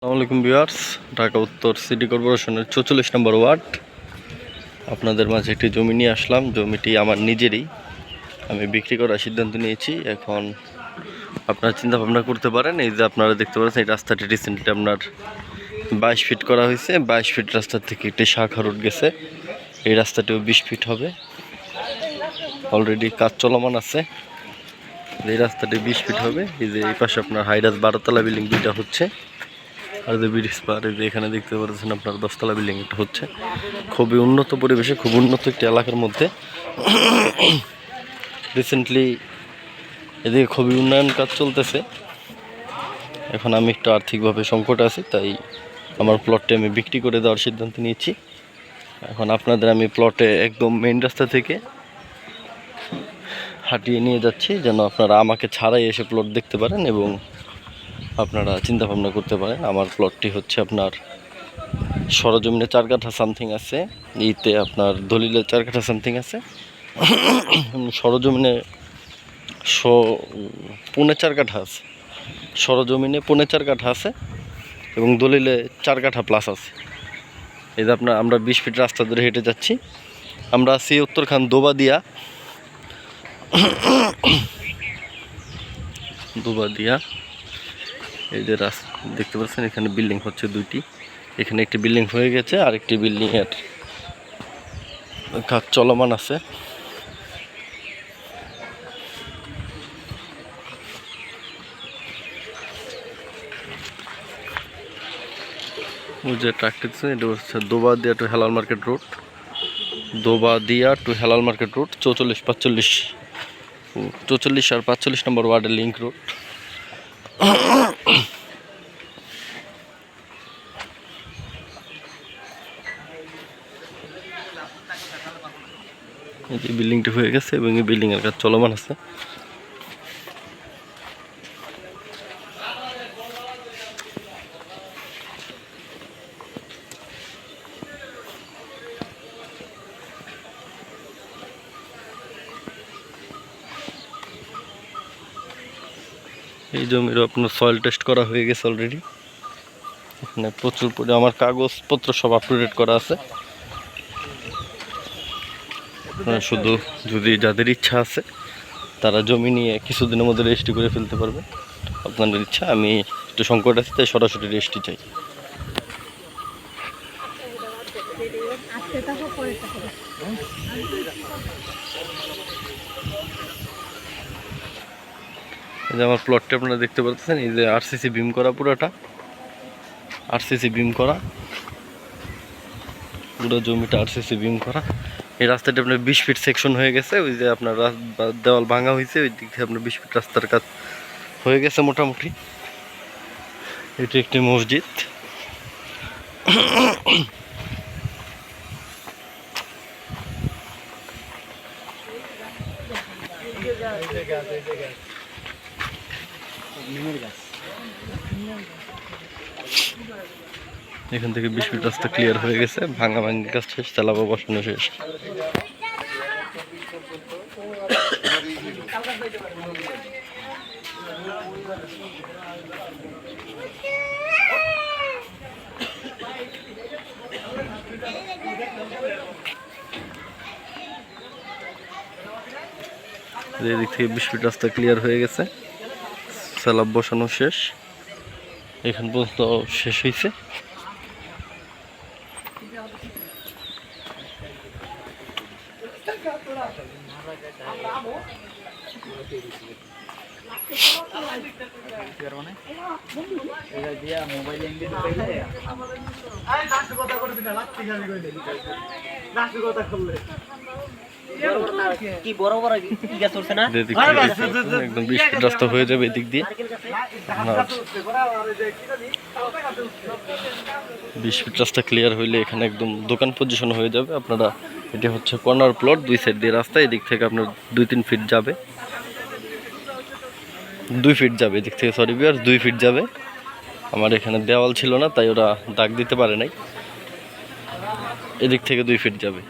আসসালামু আলাইকুম ভিউয়ার্স, ঢাকা উত্তর সিটি কর্পোরেশনের ৪৪ নম্বর ওয়ার্ড আপনাদের মাঝে একটি জমি নিয়ে আসলাম। জমিটি আমার নিজেরই, আমি বিক্রি করার সিদ্ধান্ত নিয়েছি। এখন আপনারা চিন্তা ভাবনা করতে পারেন, এই যে আপনারা দেখতে পাচ্ছেন এই রাস্তাটি রিসেন্টলি আপনার 22 ফিট করা হয়েছে। 22 ফিট রাস্তা থেকে একটি শাখা রোড গেছে, এই রাস্তাটিও 20 ফিট হবে। অলরেডি কাজ চলমান আছে, এই রাস্তাটি 20 ফিট হবে। এই যে এই পাশে আপনার হাইরাজ 12তলা বিল্ডিং দুইটা হচ্ছে, আর যে ব্রিজ পার এই যে এখানে দেখতে পাচ্ছেন আপনার 10তলা বিল্ডিং একটা হচ্ছে। খুবই উন্নত পরিবেশে, খুব উন্নত একটি এলাকার মধ্যে রিসেন্টলি এদিকে খুবই উন্নয়ন কাজ চলতেছে। এখন আমি একটু আর্থিকভাবে সংকটে আছি, তাই আমার প্লটটি আমি বিক্রি করে দেওয়ার সিদ্ধান্ত নিয়েছি। এখন আপনাদের আমি প্লটে একদম মেইন রাস্তা থেকে হাঁটিয়ে নিয়ে যাচ্ছি, যেন আপনারা আমাকে ছাড়াই এসে প্লট দেখতে পারেন এবং আপনারা চিন্তা ভাবনা করতে পারেন। আমার প্লটটি হচ্ছে আপনার সরজমিনে 4 কাঠা সামথিং আছে, ইতে আপনার দলিলে 4 কাঠা সামথিং আছে, সরজমিনে 4.5 কাঠা আছে, সরজমিনে 4.5 কাঠা আছে এবং দলিলে 4 কাঠা প্লাস আছে। এই যে আমরা 20 ফিট রাস্তা ধরে হেঁটে যাচ্ছি। আমরা আছি উত্তরখান দোবাদিয়া, এই যে রাস্তা দেখতে পাচ্ছেন, এখানে বিল্ডিং হচ্ছে দুইটি। এখানে একটি বিল্ডিং হয়ে গেছে, আর একটি বিল্ডিং এর কাজ চলমান আছে। যে ট্রাকটি এটা হচ্ছে Dobadia to Helal market road, Dobadia to Helal market road 44 আর 45 নম্বর ওয়ার্ডের লিঙ্ক রোড। এই যে বিল্ডিংটি হয়ে গেছে এবং এই বিল্ডিং এর কাজ চলমান আছে। এই জমির আপনার সয়েল টেস্ট করা হয়ে গেছে অলরেডি। এখানে প্রচুর আমার কাগজপত্র সব আপ টু ডেট করা আছে। শুধু যদি যাদের ইচ্ছা আছে তারা জমি নিয়ে কিছুদিনের মধ্যে রেজিস্ট্রি করে ফেলতে পারবে। আপনাদের ইচ্ছা, আমি একটু সংকট আছে তাই সরাসরি রেজিস্ট্রি চাই। এই যে আমার প্লটটা আপনারা দেখতে পাচ্ছেন, এই যে আরসিসি বিম করা, পুরোটা আরসিসি বিম করা, পুরো জমিটা আরসিসি বিম করা। এই রাস্তাটা আপনার 20 ফিট সেকশন হয়ে গেছে। ওই যে আপনার দেওয়াল ভাঙা হয়েছে, ওই দিক থেকে আপনার 20 ফিট রাস্তার কাজ হয়ে গেছে মোটামুটি। এটি একটি মসজিদ। এখান থেকে 20 ফিট রাস্তা ক্লিয়ার হয়ে গেছে, ভাঙা কাজ শেষ, চালাবো বসানো শেষ। এদিক থেকে 20 ফিট রাস্তা ক্লিয়ার হয়ে গেছে, স্ল্যাব বসানো শেষ, এখান পর্যন্ত শেষ হয়েছে। একদম 20 ফিট রাস্তা হয়ে যাবে এদিক দিয়ে। 20 ফিট রাস্তা ক্লিয়ার হইলে এখানে একদম দোকান পজিশন হয়ে যাবে। আপনারা, এটা হচ্ছে কর্নার প্লট, 2 সাইড দিয়ে রাস্তা, এদিক থেকে আপনার 2-3 ফিট যাবে, 2 ফিট যাবে এদিক থেকে, সরি বিয়ার 2 ফিট যাবে। আমার এখানে দেওয়াল ছিল না তাই ওরা দাগ দিতে পারে নাই। এদিক থেকে 2 ফিট যাবে,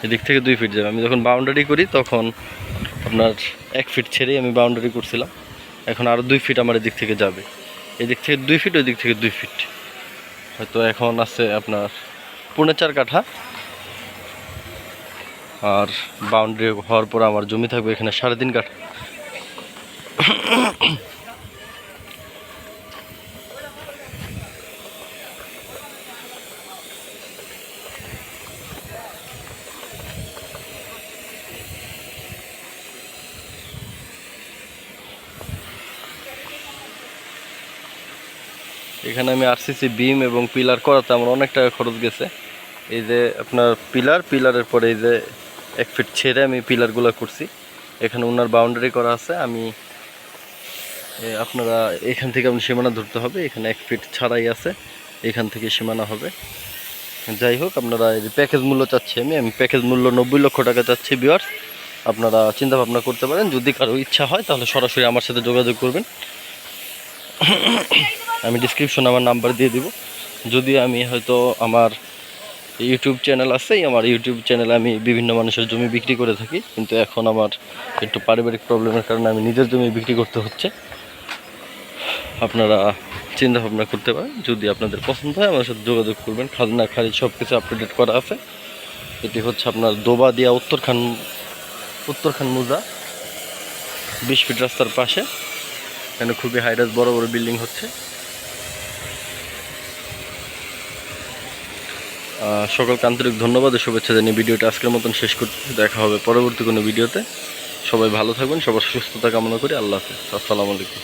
এদিক থেকে 2 ফিট যাবে। আমি যখন বাউন্ডারি করি তখন আপনার 1 ফিট ছেড়েই আমি বাউন্ডারি করছিলাম, এখন আরও 2 ফিট আমার এদিক থেকে যাবে। এদিক থেকে 2 ফিট, ওই দিক থেকে 2 ফিট। হয়তো এখন আছে আপনার 4.5 কাঠা। আর বাউন্ডারি হওয়ার পর আমার জমি থাকবে এখানে 3.5 কাঠা। এখানে আমি আরসিসি বিম এবং পিলার করাতে আমার অনেক টাকা খরচ গেছে। এই যে আপনার পিলারের পরে এই যে 1 ফিট ছেড়ে আমি পিলারগুলো করছি। এখানে ওনার বাউন্ডারি করা আছে। আমি আপনারা এখান থেকে আপনি সীমানা ধরতে হবে, এখানে 1 ফিট ছাড়াই আছে, এখান থেকে সীমানা হবে। যাই হোক, আপনারা এই যে প্যাকেজ মূল্য চাচ্ছি আমি প্যাকেজ মূল্য 90 লক্ষ টাকা চাচ্ছি ভিউয়ার্স। আপনারা চিন্তা ভাবনা করতে পারেন, যদি কারো ইচ্ছা হয় তাহলে সরাসরি আমার সাথে যোগাযোগ করবেন। আমি ডিসক্রিপশনে আমার নাম্বার দিয়ে দিব। যদি আমি হয়তো আমার ইউটিউব চ্যানেল আছে, আমার ইউটিউব চ্যানেলে আমি বিভিন্ন মানুষের জমি বিক্রি করে থাকি, কিন্তু এখন আমার একটু পারিবারিক প্রবলেমের কারণে আমি নিজের জমি বিক্রি করতে হচ্ছে। আপনারা চিন্তা ভাবনা করতে পারেন, যদি আপনাদের পছন্দ হয় আমার সাথে যোগাযোগ করবেন। খাজনা খারিজ সব কিছু আপডেট করা আছে। এটি হচ্ছে আপনার দোবা দিয়া উত্তরখান মুজা, 20 ফিট রাস্তার পাশে। এখানে খুবই হাইরাইজ বড় বড় বিল্ডিং হচ্ছে। সকলকে আন্তরিক ধন্যবাদ ও শুভেচ্ছা জানিয়ে ভিডিওটা আজকের মতন শেষ করতে। দেখা হবে পরবর্তী কোনো ভিডিওতে। সবাই ভালো থাকবেন, সবার সুস্থতা কামনা করি। আল্লাহ হাফেজ, আসসালামু আলাইকুম।